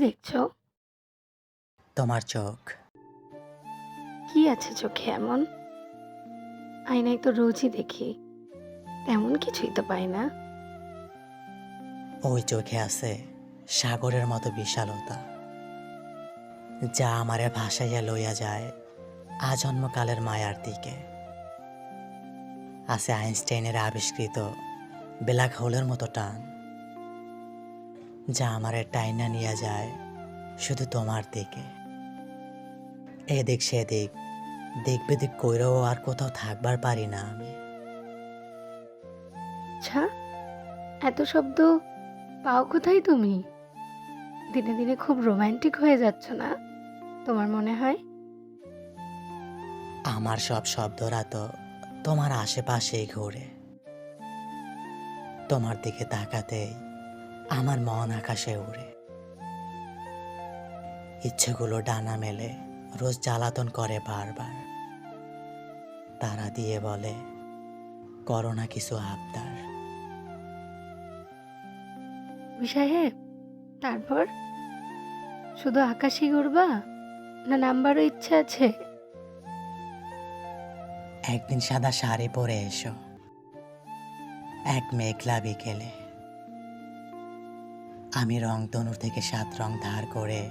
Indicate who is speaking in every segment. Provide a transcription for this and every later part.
Speaker 1: দেখছো?
Speaker 2: তোমার চোখ।
Speaker 1: কি আছে চোখে এমন? আয়নায় তো রোজই দেখি, তেমন কিছুই তো পাই না।
Speaker 2: ওই চোখে আছে সাগরের মতো বিশালতা, যা আমারে ভাসাইয়া লইয়া যায় আজন্মকালের মায়ার দিকে। আছে আইনস্টাইনের আবিষ্কৃত ব্ল্যাক হোলের মতো টান, যা আমারে টাইনা নিয়ে যায় শুধু তোমার দিকে। এদিক সেদিক দিক বেদিক কইরেও আর কোথাও থাকবার পারি না আমি।
Speaker 1: আচ্ছা, এত শব্দ পাও কোথায় তুমি? দিনে দিনে খুব রোমান্টিক হয়ে যাচ্ছ না তোমার মনে হয়?
Speaker 2: আমার সব শব্দরা তো তোমার আশেপাশেই ঘুরে। তোমার দিকে তাকাতেই আমার মন আকাশে উড়ে। ইচ্ছেগুলো ডানা মেলে রোজ জ্বালাতন করে বারবার। তারা দিয়ে বলে, করো না কিছু আবদার।
Speaker 1: কবি সাহেব, তারপর শুধু আকাশই উড়বা, না নামবারও ইচ্ছা আছে?
Speaker 2: একদিন সাদা শাড়ি পরে এসো, এক মেঘলা বিকেলে। আমি রংধনু থেকে 7 রং ধার করে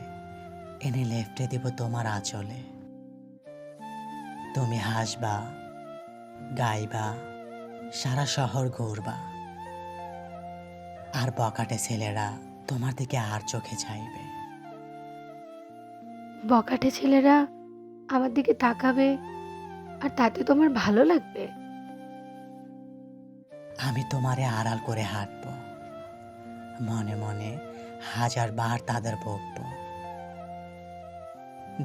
Speaker 2: এনে লেফটে দিব তোমার আঁচলে। তুমি হাসবা, গাইবা, সারা শহর ঘুরবা। আর বকাটে ছেলেরা তোমার দিকে আর চোখে চাইবে।
Speaker 1: বকাটে ছেলেরা আমার দিকে তাকাবে, আর তাতে তোমার ভালো লাগবে?
Speaker 2: আমি তোমারে আড়াল করে হাঁটব, মনে মনে 1000 বার তাদের বকব।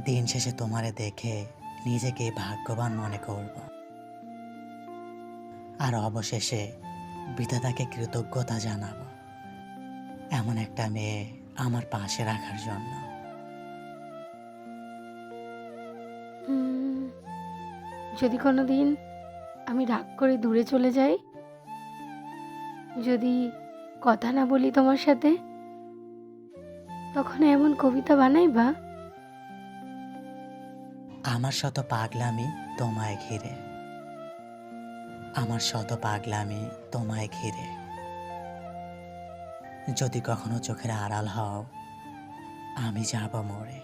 Speaker 2: দিন শেষে তোমারে দেখে নিজেকে ভাগ্যবান মনে করব, আর অবশেষে বিধাতাকে কৃতজ্ঞতা জানাবো এমন একটা মেয়ে আমার পাশে রাখার জন্য।
Speaker 1: উম, যদি কোনোদিন আমি রাগ করে দূরে চলে যাই, যদি কথা না বলি তোমার সাথে, তখন এমন কবিতা বানাইবা?
Speaker 2: আমার শত পাগলামি তোমায় ঘিরে, আমার শত পাগলামি তোমায় ঘিরে। যদি কখনো চোখের আড়াল হও, আমি যাব মরে।